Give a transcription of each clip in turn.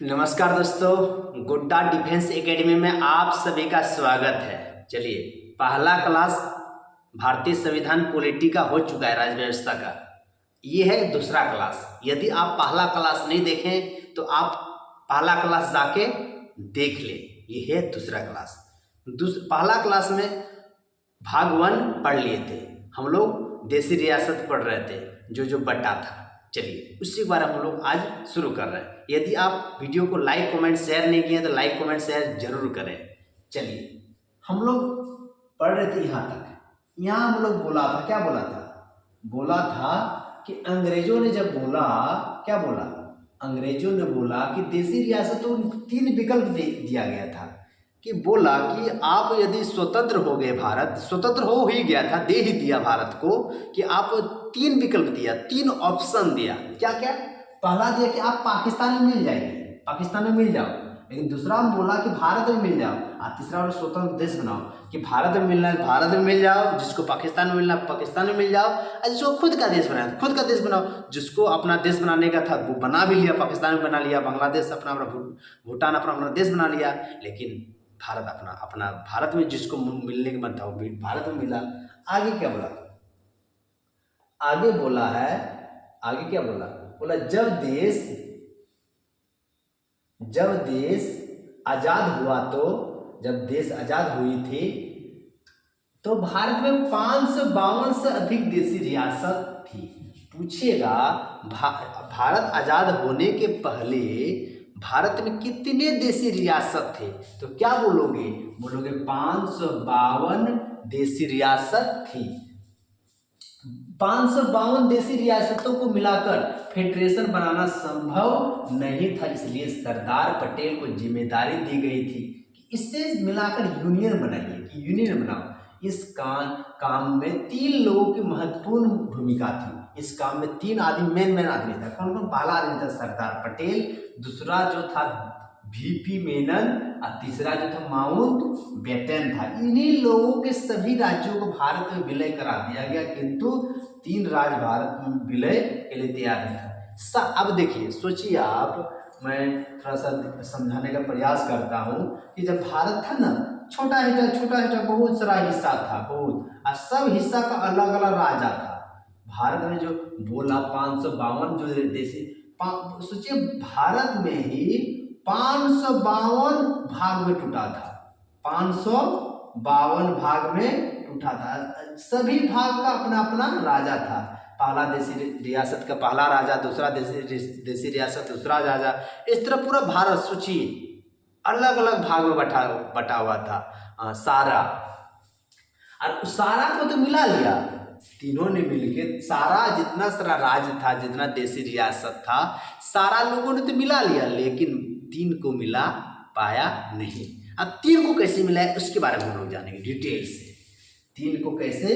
नमस्कार दोस्तों, गुड्डा डिफेंस एकेडमी में आप सभी का स्वागत है। चलिए, पहला क्लास भारतीय संविधान पॉलिटी का हो चुका है, राज्य व्यवस्था का। ये है दूसरा क्लास। यदि आप पहला क्लास नहीं देखें तो आप पहला क्लास जाके देख लें। ये है दूसरा क्लास। पहला क्लास में भाग 1 पढ़ लिए थे हम लोग, देशी रियासत पढ़ रहे थे, जो बटा था। चलिए, उसी के बारे में हम लोग आज शुरू कर रहे हैं। यदि आप वीडियो को लाइक कमेंट शेयर नहीं किए तो लाइक कमेंट शेयर जरूर करें। चलिए, हम लोग पढ़ रहे थे यहाँ तक। यहाँ हम लोग बोला था, क्या बोला था? बोला था कि अंग्रेजों ने जब बोला, क्या बोला? अंग्रेजों ने बोला कि देशी रियासतों को 3 विकल्प दिया गया था। कि बोला कि आप यदि स्वतंत्र हो गए, भारत स्वतंत्र हो ही गया था, दे ही दिया भारत को, कि आप 3 विकल्प दिया, 3 ऑप्शन दिया। क्या क्या? पहला दिया कि आप पाकिस्तान में मिल जाएंगे, पाकिस्तान में मिल जाओ। लेकिन दूसरा में बोला कि भारत में मिल जाओ। और तीसरा वाला स्वतंत्र देश बनाओ, कि भारत में मिलना है भारत में मिल जाओ, जिसको पाकिस्तान में मिलना है पाकिस्तान में मिल जाओ, और जिसको खुद का देश बनाना खुद का देश बनाओ। जिसको अपना देश बनाने का था वो बना भी लिया, पाकिस्तान में बना लिया, बांग्लादेश अपना भूटान अपना देश बना लिया। लेकिन भारत अपना अपना भारत में जिसको मिलने का मन था वो भारत में मिला। आगे क्या बोला? आगे बोला है, आगे क्या बोला? बोला जब देश आजाद हुआ, तो जब देश आजाद हुई थी तो भारत में 552 से अधिक देशी रियासत थी। पूछिएगा, भारत आजाद होने के पहले भारत में कितने देशी रियासत थे? तो क्या बोलोगे? बोलोगे 552 देशी रियासत थी। 552 देशी रियासतों को मिलाकर फेडरेशन बनाना संभव नहीं था, इसलिए सरदार पटेल को जिम्मेदारी दी गई थी कि इससे मिलाकर यूनियन बनाइए, कि यूनियन बनाओ। इस काम में 3 लोगों की महत्वपूर्ण भूमिका थी। इस काम में 3 आदमी मेन आदमी था। कौन कौन? पहला आदमी था सरदार पटेल, दूसरा जो था वीपी मेनन, और तीसरा जो था माउंट बेटन था। इन्हीं लोगों के सभी राज्यों को भारत में विलय करा दिया गया, किंतु 3 राज्य भारत में विलय के लिए तैयार नहीं था। अब देखिए, सोचिए आप, मैं थोड़ा सा समझाने का प्रयास करता हूँ कि जब भारत था ना, छोटा छोटा बहुत सारा हिस्सा था, बहुत, और सब हिस्सा का अलग अलग राजा था। भारत में जो बोला 552 जो देशी, सोचिए भारत में ही 552 भाग में टूटा था। 552 भाग में टूटा था। सभी भाग का अपना अपना राजा था। पहला देशी रियासत का पहला राजा, दूसरा देशी रियासत दूसरा राजा। इस तरह पूरा भारत सोचिए अलग अलग भाग में बटा हुआ था। सारा, और सारा को तो मिला लिया तीनों ने मिलके। सारा जितना सारा राज्य था, जितना देशी रियासत था, सारा लोगों ने तो मिला लिया, लेकिन 3 को मिला पाया नहीं। अब 3 को कैसे मिला है उसके बारे में हम लोग जानेंगे डिटेल से। 3 को कैसे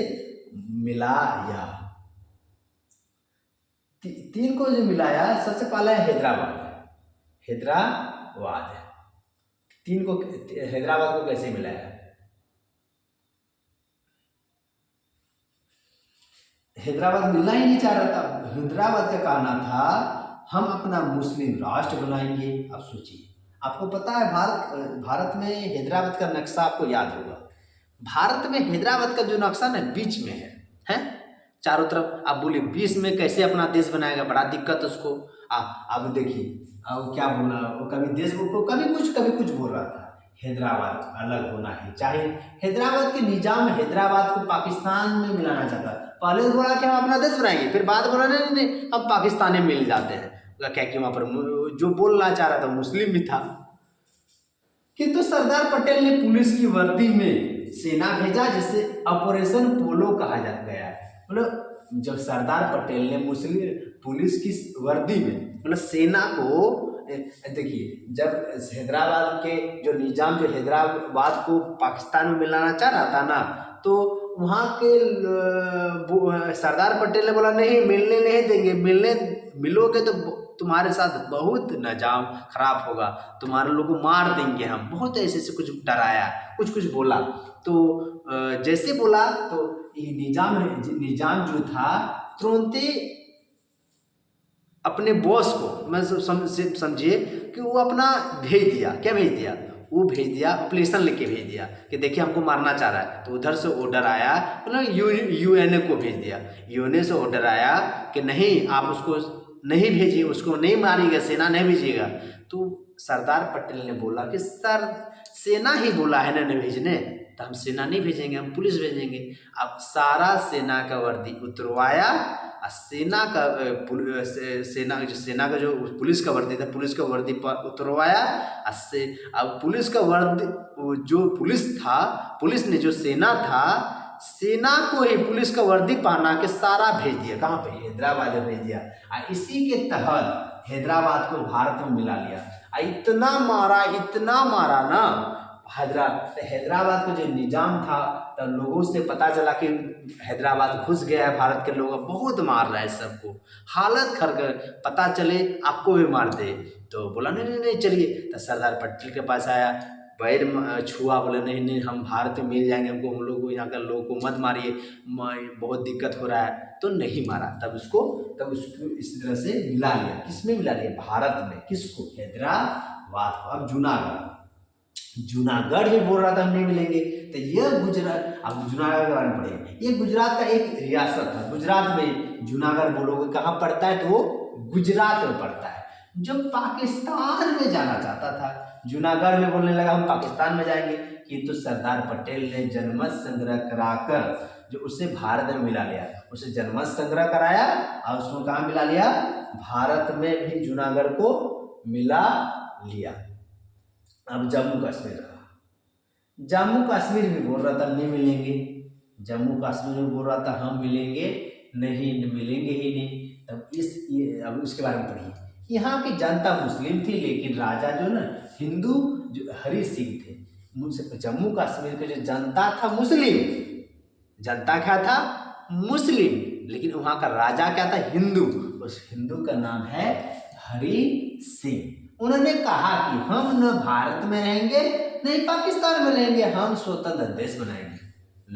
मिलाया? 3 को जो मिलाया, सबसे पहला है हैदराबाद। 3 को हैदराबाद को कैसे मिलाया? हैदराबाद मिलना ही नहीं चाह रहा था। हैदराबाद का कहना था हम अपना मुस्लिम राष्ट्र बनाएंगे। अब सोचिए, आपको पता है भारत में हैदराबाद का नक्शा आपको याद होगा। भारत में हैदराबाद का जो नक्शा ना बीच में है चारों तरफ। आप बोलिए बीच में कैसे अपना देश बनाएगा? बड़ा दिक्कत उसको। अब देखिए, अब क्या बोला वो, कभी देश को कभी कुछ बोल रहा था। हैदराबाद अलग होना है, चाहे हैदराबाद के निजाम हैदराबाद को पाकिस्तान में मिलाना चाहता। पहले तो बोला कि हम अपना देश बनाएंगे, फिर बाद बोला नहीं हम पाकिस्तान में मिल जाते हैं। क्या कि वहाँ पर जो बोलना चाह रहा था मुस्लिम भी था। किंतु सरदार पटेल ने पुलिस की वर्दी में सेना भेजा, जिसे ऑपरेशन पोलो कहा गया है। मतलब जब सरदार पटेल ने मुस्लिम पुलिस की वर्दी में, मतलब सेना को, देखिए जब हैदराबाद के जो निजाम जो हैदराबाद को पाकिस्तान में मिलाना चाह रहा था ना, तो वहाँ के सरदार पटेल ने बोला नहीं, मिलने नहीं देंगे, मिलोगे तो तुम्हारे साथ बहुत निजाम खराब होगा, तुम्हारे लोग को मार देंगे हम। बहुत ऐसे कुछ डराया, कुछ बोला। तो जैसे बोला तो निजाम जो था तुरंत अपने बॉस को, मैं समझिए कि वो अपना भेज दिया, क्या भेज दिया, वो भेज दिया, एप्लीकेशन लिख के भेज दिया कि देखिए हमको मारना चाह रहा है। तो उधर से ऑर्डर आया, मतलब यूएनए को भेज दिया, यूएनए से ऑर्डर आया कि नहीं आप उसको नहीं भेजिए, उसको नहीं मारिएगा, सेना नहीं भेजिएगा। तो सरदार पटेल ने बोला कि सर सेना ही बोला है ना नहीं भेजने, तो हम सेना नहीं भेजेंगे, हम पुलिस भेजेंगे। अब सारा सेना का वर्दी उतरवाया और सेना का सेना का जो पुलिस का वर्दी था, पुलिस का वर्दी पर उतरवाया। अब पुलिस का वर्दी, जो पुलिस था, पुलिस ने जो सेना था, सेना को ही पुलिस का वर्दी पहना के सारा भेज दिया, कहाँ पे, हैदराबाद में भेज दिया। और इसी के तहत हैदराबाद को भारत में मिला लिया। इतना मारा ना हैदराबाद का जो निजाम था, तब लोगों से पता चला कि हैदराबाद घुस गया है, भारत के लोग बहुत मार रहा है सबको, हालत खर गए, पता चले आपको भी मार दे। तो बोला नहीं नहीं नहीं चलिए, तो सरदार पटेल के पास आया, पैर छुआ, बोले नहीं नहीं हम भारत में मिल जाएंगे, हमको, हम लोग को, यहाँ के लोगों को मत मारिए, बहुत दिक्कत हो रहा है। तो नहीं मारा, तब उसको इस तरह से मिला लिया। किसमें मिला लिया, भारत में। किसको, हैदराबाद को। अब जूनागढ़ भी बोल रहा था हम नहीं मिलेंगे, तो ये गुजरात, अब जूनागढ़ के बारे में पढ़ेंगे, ये गुजरात का एक रियासत था। गुजरात में जूनागढ़ बोलोगे कहाँ पड़ता है, तो वो गुजरात में पड़ता है। जो पाकिस्तान में जाना चाहता था, जूनागढ़ में बोलने लगा हम पाकिस्तान में जाएंगे, किंतु सरदार पटेल ने जनमत संग्रह कराकर जो उसे भारत में मिला लिया, उसे जनमत संग्रह कराया और उसको कहाँ मिला लिया, भारत में भी जूनागढ़ को मिला लिया। अब जम्मू कश्मीर रहा, जम्मू कश्मीर भी बोल रहा था नहीं मिलेंगे, जम्मू कश्मीर में बोल रहा था हम मिलेंगे नहीं, मिलेंगे ही नहीं। तब अब उसके बारे में पढ़िए। यहाँ की जनता मुस्लिम थी, लेकिन राजा जो ना हिंदू, जो हरि सिंह थे। जम्मू कश्मीर की जो जनता था मुस्लिम, जनता क्या था, मुस्लिम, लेकिन वहाँ का राजा क्या था, हिंदू। उस हिंदू का नाम है हरि सिंह। उन्होंने कहा कि हम न भारत में रहेंगे नहीं पाकिस्तान में रहेंगे, हम स्वतंत्र देश बनाएंगे।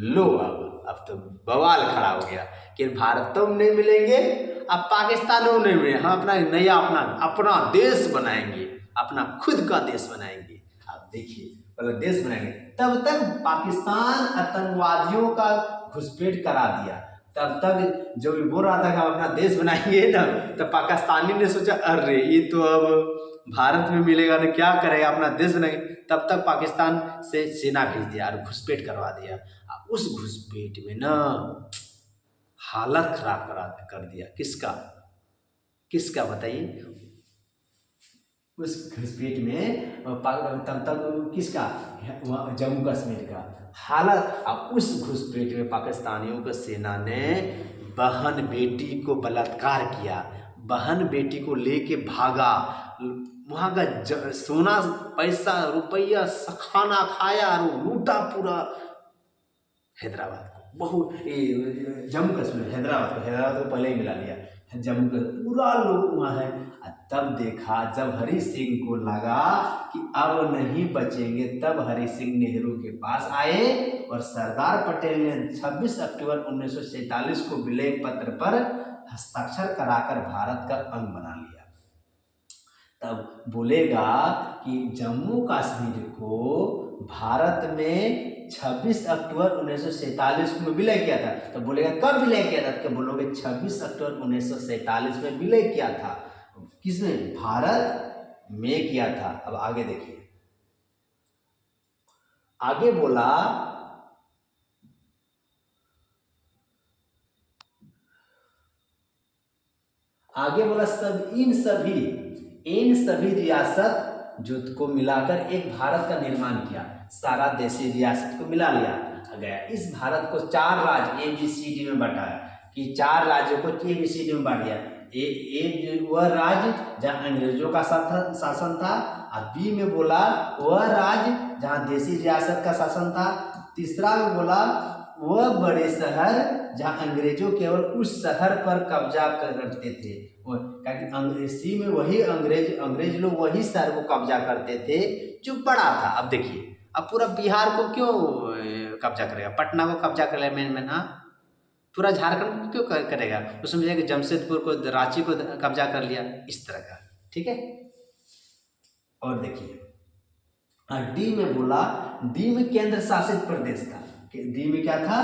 लो अब तो बवाल खड़ा हो गया कि भारत तो नहीं मिलेंगे, अब पाकिस्तान में नहीं मिलेंगे, हम अपना नया अपना देश बनाएंगे, अपना खुद का देश बनाएंगे। अब देखिए, मतलब देश बनाएंगे। तब तक पाकिस्तान आतंकवादियों का घुसपैठ करा दिया। तब तक जो भी बोल रहा था कि हम अपना देश बनाएंगे ना, तो पाकिस्तानी ने सोचा अरे ये तो अब भारत में मिलेगा तो क्या करेगा, अपना देश बनाएंगे। तब तक पाकिस्तान से सेना भेज दिया और घुसपैठ करवा दिया। उस घुसपैठ में ना हालत खराब कर दिया। किसका बताइए, उस घुसपैठ में तब तक किसका, जम्मू कश्मीर का हालत। अब उस घुसपैठ में पाकिस्तानियों की सेना ने बहन बेटी को बलात्कार किया, बहन बेटी को लेके भागा, वहाँ का सोना पैसा रुपया खाना खाया और लूटा पूरा हैदराबाद को, बहुत जम्मू कश्मीर, हैदराबाद को पहले ही मिला लिया, जम्मू का पूरा लोग वहाँ है। तब देखा, जब हरि सिंह को लगा कि अब नहीं बचेंगे, तब हरि सिंह नेहरू के पास आए और सरदार पटेल ने 26 अक्टूबर 1947 को विलय पत्र पर हस्ताक्षर कराकर भारत का अंग बना लिया। तब बोलेगा कि जम्मू कश्मीर को भारत में 26 अक्टूबर 1947 में विलय किया था। तो बोलेगा कब विलय किया था, तो बोलोगे 26 अक्टूबर 1947 में विलय किया था। किसने, भारत में किया था। अब आगे देखिए, आगे बोला सब इन सभी रियासत जो को मिलाकर एक भारत का निर्माण किया, सारा देशी रियासत को मिला लिया गया। इस भारत को 4 राज्य ABCD में बांटा, कि 4 राज्यों को ABCD में बांट दिया। वह राज्य जहाँ अंग्रेजों का शासन था, और बी में बोला वह राज्य जहाँ देशी रियासत का शासन था। तीसरा में बोला वह बड़े शहर जहाँ अंग्रेजों केवल उस शहर पर कब्जा करते थे, अंग्रेजी में वही अंग्रेज लोग वही शहर को कब्जा करते थे जो बड़ा था। अब देखिए, अब पूरा बिहार को क्यों कब्जा करेगा, पटना को कब्जा कर लिया मेन, हाँ पूरा झारखंड क्यों करेगा, उसमें जाके जमशेदपुर को, रांची को कब्जा कर लिया, इस तरह का। ठीक है, और देखिए डी में बोला, डी में केंद्र शासित प्रदेश था, डी में क्या था,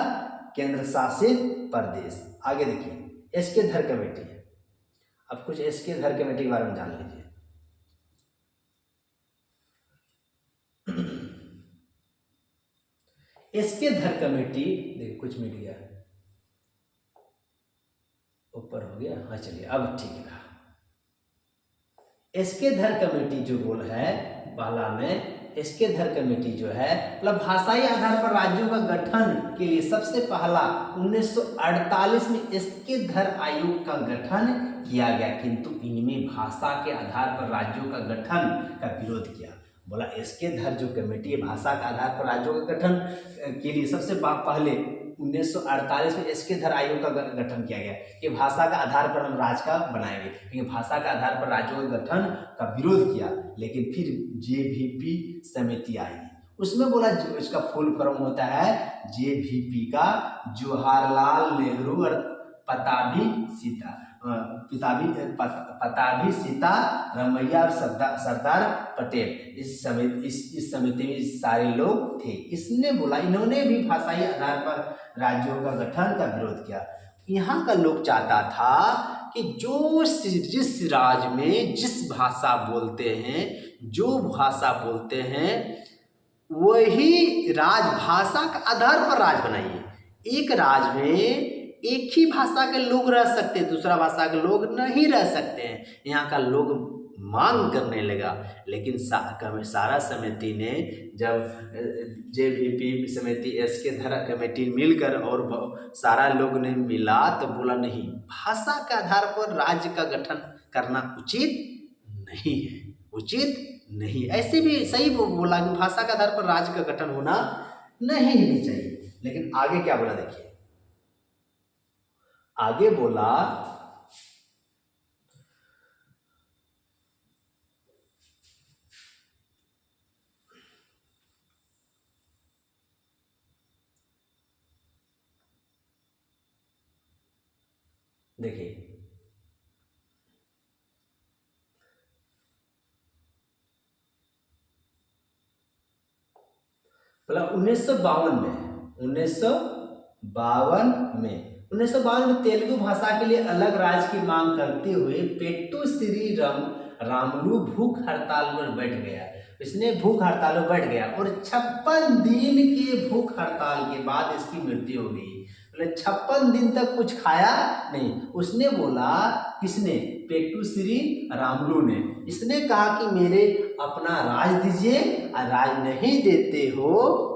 केंद्र शासित प्रदेश। आगे देखिए एस के धर कमेटी, अब कुछ एस के धर कमेटी के बारे में जान लीजिए। एस के धर कमेटी, देखिए कुछ मिट गया, ऊपर हो गया, हाँ चलिए अब ठीक है। एस के धर कमेटी जो बोल है पहला में, एस के धर कमेटी जो है मतलब भाषाई आधार पर राज्यों का गठन के लिए सबसे पहला 1948 में एस के धर आयोग का गठन किया गया, किंतु इनमें भाषा के आधार पर राज्यों का गठन का विरोध किया। बोला एस के धर जो कमेटी है भाषा के आधार पर राज्यों का गठन के लिए सबसे पहले 1948 में एस के धर आयोग का गठन किया गया कि भाषा का आधार पर हम राज्य का बनाएंगे, क्योंकि भाषा के आधार पर राज्यों के गठन का विरोध किया। लेकिन फिर जेवीपी समिति आई, उसमें बोला इसका फुल फॉर्म होता है जेवीपी का जवाहरलाल नेहरू और पताभी सीता रमैया और सरदार पटेल, इस समिति में सारे लोग थे। इसने बोला, इन्होंने भी भाषाई आधार पर राज्यों का गठन का विरोध किया। यहाँ का लोग चाहता था कि जो जिस राज्य में जिस भाषा बोलते हैं, जो भाषा बोलते हैं वही राजभाषा का आधार पर राज्य बनाइए। एक राज्य में एक ही भाषा के लोग रह सकते हैं, दूसरा भाषा के लोग नहीं रह सकते हैं। यहाँ का लोग मांग करने लगा, लेकिन सारा समिति ने, जब जेवीपी समिति एस के धर कमेटी मिलकर और सारा लोग ने मिला तो बोला नहीं, भाषा के आधार पर राज्य का गठन करना उचित नहीं है, उचित नहीं। ऐसे भी सही बोला कि भाषा के आधार पर राज्य का गठन होना नहीं चाहिए। लेकिन आगे क्या बोला देखिए, आगे बोला देखिए बोला 1952 में तेलुगु भाषा के लिए अलग राज्य की मांग करते हुए पेट्टू श्री रामुलु भूख हड़ताल में बैठ गया। इसने भूख हड़ताल में बैठ गया और 56 दिन के भूख हड़ताल के बाद इसकी मृत्यु हो गई। 56 दिन तक कुछ खाया नहीं। उसने बोला, किसने, पेट्टू श्री रामुलु ने, इसने कहा कि मेरे अपना राज दीजिए, और राज नहीं देते हो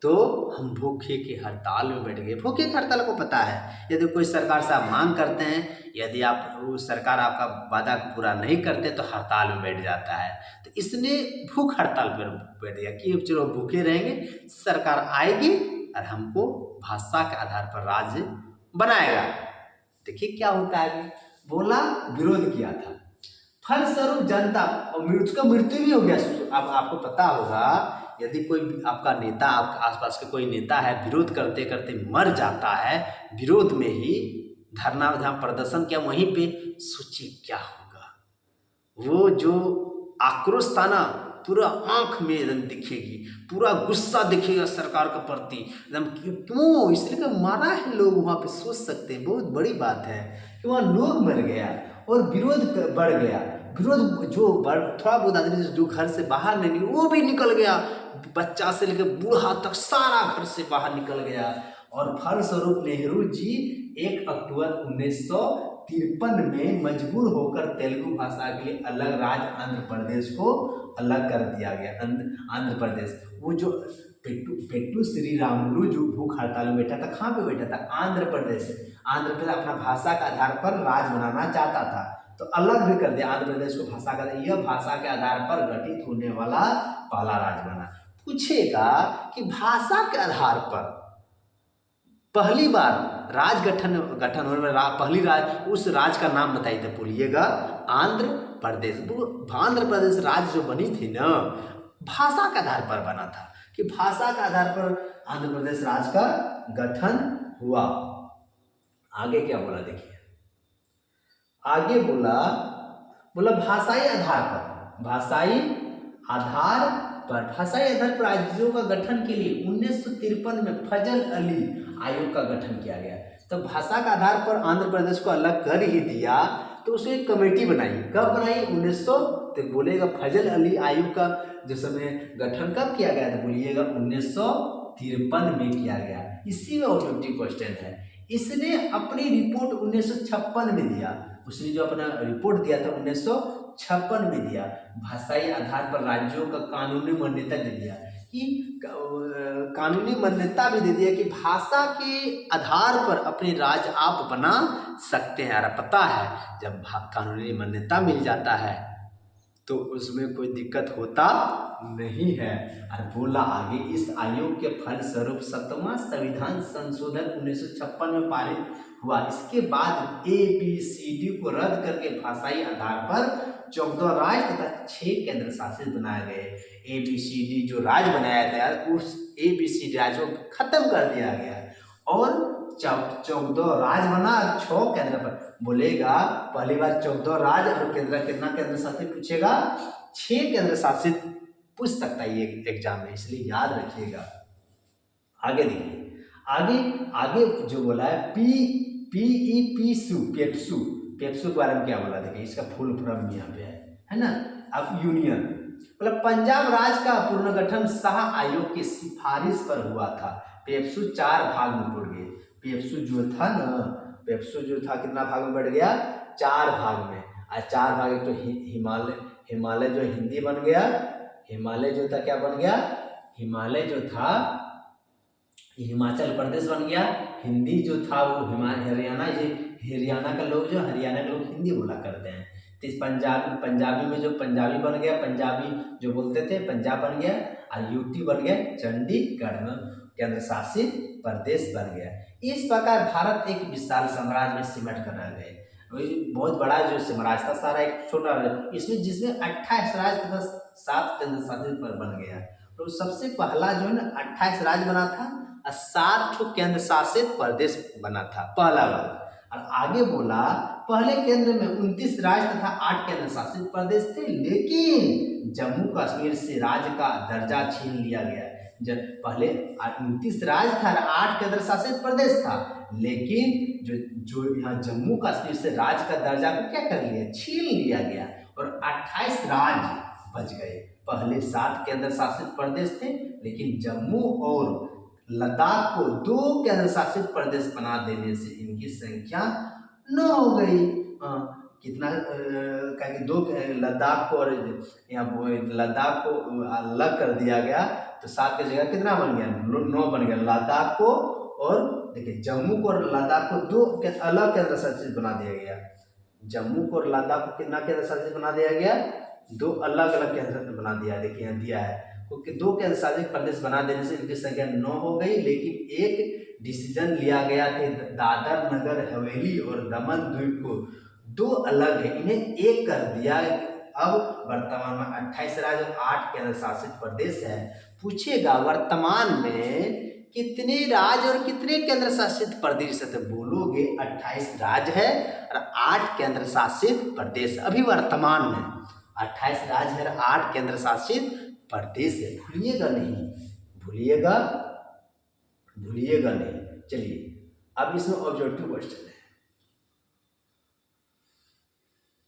तो हम भूखे की हड़ताल में बैठ गए। भूखे की हड़ताल को पता है, यदि कोई सरकार से आप मांग करते हैं, यदि आप सरकार आपका वादा पूरा नहीं करते तो हड़ताल में बैठ जाता है। तो इसने भूख हड़ताल पर बैठ गया कि चलो भूखे रहेंगे, सरकार आएगी और हमको भाषा के आधार पर राज्य बनाएगा। देखिए क्या होता है, बोला विरोध किया था, फलस्वरूप जनता और उसका मृत्यु भी हो गया। अब आपको पता होगा, यदि कोई आपका नेता, आपके आसपास के कोई नेता है, विरोध करते करते मर जाता है, विरोध में ही धरना जहाँ प्रदर्शन किया वहीं पे, सोचिए क्या होगा। वो जो आक्रोश था ना, पूरा आंख में एकदम दिखेगी, पूरा गुस्सा दिखेगा सरकार के प्रति एकदम। क्यों? इसलिए मारा है लोग वहाँ पे, सोच सकते हैं, बहुत बड़ी बात है कि वहाँ लोग मर गया और विरोध बढ़ गया। विरोध जो थोड़ा बहुत आदमी जो घर से बाहर नहीं निकल, वो भी निकल गया, बच्चा से लेकर बूढ़ा तक सारा घर से बाहर निकल गया। और फलस्वरूप नेहरू जी 1 अक्टूबर 1953 में मजबूर होकर तेलुगु भाषा के लिए अलग राज्य आंध्र प्रदेश को अलग कर दिया गया। आंध्र प्रदेश, वो जो पेट्टू श्री रामुलु जो भूख हड़ताल में बैठा था, कहाँ पे बैठा था? आंध्र प्रदेश। आंध्र प्रदेश अपना भाषा के आधार पर राज्य बनाना चाहता था, तो अलग भी कर दिया आंध्र प्रदेश को भाषा का। यह भाषा के आधार पर गठित होने वाला पहला राज्य बना। पूछेगा कि भाषा के आधार पर पहली बार राज्य गठन होने वाला पहली राज्य, उस राज्य का नाम बताइए तो बोलिएगा आंध्र प्रदेश। आंध्र प्रदेश राज्य जो बनी थी ना, भाषा के आधार पर बना था, कि भाषा के आधार पर आंध्र प्रदेश राज्य का गठन हुआ। आगे क्या बोला देखिए, आगे बोला बोला भाषाई आधार पर, भाषाई आधार भाषाई आधार पर राज्यों का गठन के लिए 1953 में फजल अली आयोग का गठन किया गया। तो भाषा का आधार पर आंध्र प्रदेश को अलग कर ही दिया, तो उसने एक कमेटी बनाई। कब बनाई? 1900, तो बोलेगा फजल अली आयोग का जो समय गठन कब किया गया, तो बोलिएगा 1953 में किया गया। इसी में ऑब्जेक्टिव क्वेश्चन है। इसने अपनी रिपोर्ट 1956 में दिया, उसने जो अपना रिपोर्ट दिया था 1956 में दिया, भाषाई आधार पर राज्यों का कानूनी मान्यता दे दिया कि कानूनी मान्यता भी दे दिया कि भाषा के आधार पर अपने राज्य आप बना सकते हैं। और पता है जब कानूनी मान्यता मिल जाता है तो उसमें कोई दिक्कत होता नहीं है। और बोला आगे, इस आयोग के फलस्वरूप 7वां संविधान संशोधन 1956 में पारित हुआ। इसके बाद ABCD को रद्द करके भाषाई आधार पर 14 राज्य तथा 6 केंद्र शासित बनाए गए। ABCD जो राज्य बनाया गया उस ABCD राज्यों को खत्म कर दिया गया और 14 राज्य बना, 6 केंद्र पर। बोलेगा पहली बार 14 राज्य और कितना केंद्र शासित पूछेगा, 6 केंद्र शासित पूछ सकता है ये एग्जाम में, इसलिए याद रखिएगा। आगे देखिए, आगे जो बोला है पेप्सू के बारे में क्या बोला, देखिए इसका फुल फॉर्म यहाँ पे है ना। अब यूनियन मतलब पंजाब राज्य का पुनर्गठन शाह आयोग की सिफारिश पर हुआ था। पेप्सू 4 भाग में टूट गए। पेप्सू जो था ना, पेप्सू जो था कितना भाग में बढ़ गया, 4 भाग में। और 4 भाग तो हिमालय जो हिंदी बन गया, हिमालय जो था क्या बन गया, हिमालय जो था हिमाचल प्रदेश बन गया। हिंदी जो था वो हरियाणा का लोग हिंदी बोला करते हैं। तो इस पंजाबी में जो पंजाबी बन गया, पंजाबी जो बोलते थे पंजाब बन गया। और यूटी बन गया चंडीगढ़ में केंद्र शासित प्रदेश बन गया। इस प्रकार भारत एक विशाल साम्राज्य में सिमट कर रह गए। बहुत बड़ा जो साम्राज्य था सारा एक छोटा, इसमें जिसमें 28 राज्य तथा 7 केंद्र शासित बन गया। तो सबसे पहला जो है ना 28 राज्य बना था और 7 केंद्र शासित प्रदेश बना था, पहला वाला। और आगे बोला पहले केंद्र में 29 राज्य तथा 8 केंद्र शासित प्रदेश थे, लेकिन जम्मू कश्मीर से राज्य का दर्जा छीन लिया गया। जब पहले 29 राज्य था, 8 केंद्र शासित प्रदेश था, लेकिन जो यहाँ जम्मू कश्मीर से राज्य का दर्जा को क्या कर लिया, छीन लिया गया और 28 राज्य बच गए। पहले 7 केंद्र शासित प्रदेश थे, लेकिन जम्मू और लद्दाख को 2 केंद्र शासित प्रदेश बना देने से इनकी संख्या 9 हो गई। कितना कहेंगे, 2 लद्दाख को और यहाँ लद्दाख को अलग कर दिया गया, तो 7 की जगह कितना बन गया, 9 बन गया। लद्दाख को और देखिए जम्मू को और लद्दाख को 2 अलग केंद्र शासित बना दिया गया। जम्मू को और लद्दाख को कितना केंद्र शासित बना दिया गया, 2 अलग अलग केंद्र बना दिया। देखिए यहाँ दिया है, क्योंकि 2 केंद्र शासित प्रदेश बना देने से इनकी संख्या 9 हो गई। लेकिन एक डिसीजन लिया गया कि दादर नगर हवेली और दमन द्वीप को 2 अलग है, इन्हें एक कर दिया। अब वर्तमान में 28 राज्य और 8 केंद्र शासित प्रदेश है। पूछेगा वर्तमान में कितने राज्य और कितने केंद्र शासित प्रदेश है, तो बोलोगे 28 राज्य है और 8 केंद्र शासित प्रदेश। अभी वर्तमान में 28 राज्य है और 8 केंद्र शासित प्रदेश है, भूलिएगा नहीं, भूलिएगा नहीं। चलिए अब इसमें ऑब्जेक्टिव क्वेश्चन है।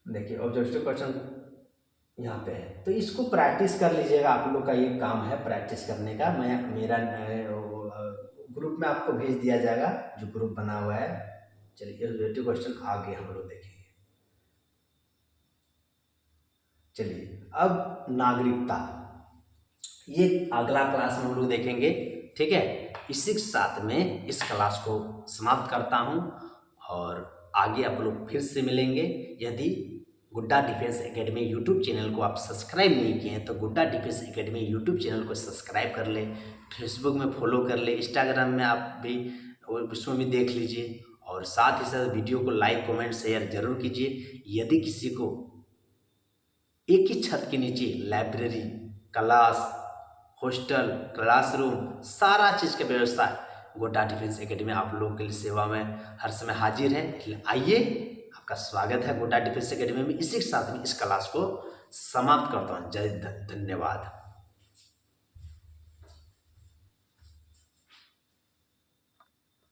देखिए ऑब्जेक्टिव क्वेश्चन यहाँ पे है, तो इसको प्रैक्टिस कर लीजिएगा। आप लोग का ये काम है प्रैक्टिस करने का। मेरा ग्रुप में आपको भेज दिया जाएगा, जो ग्रुप बना हुआ है। चलिए ऑब्जेक्टिव क्वेश्चन आगे हम लोग देखेंगे। चलिए अब नागरिकता, ये अगला क्लास में हम लोग देखेंगे, ठीक है। इसी के साथ में इस क्लास को समाप्त करता हूँ और आगे आप लोग फिर से मिलेंगे। यदि गुड्डा डिफेंस एकेडमी यूट्यूब चैनल को आप सब्सक्राइब नहीं किए हैं तो गुड्डा डिफेंस एकेडमी यूट्यूब चैनल को सब्सक्राइब कर लें, फेसबुक में फॉलो कर लें, इंस्टाग्राम में आप भी उसमें भी देख लीजिए और साथ ही साथ वीडियो को लाइक कमेंट शेयर जरूर कीजिए। यदि किसी को एक ही छत के नीचे लाइब्रेरी, क्लास, हॉस्टल, क्लासरूम, सारा चीज़ की व्यवस्था गोड्डा डिफेंस एकेडमी आप लोगों के लिए सेवा में हर समय हाजिर है। इसलिए आइए, आपका स्वागत है गोड्डा डिफेंस एकेडमी में। इसी के साथ में इस क्लास को समाप्त करता हूँ। जय धन्यवाद।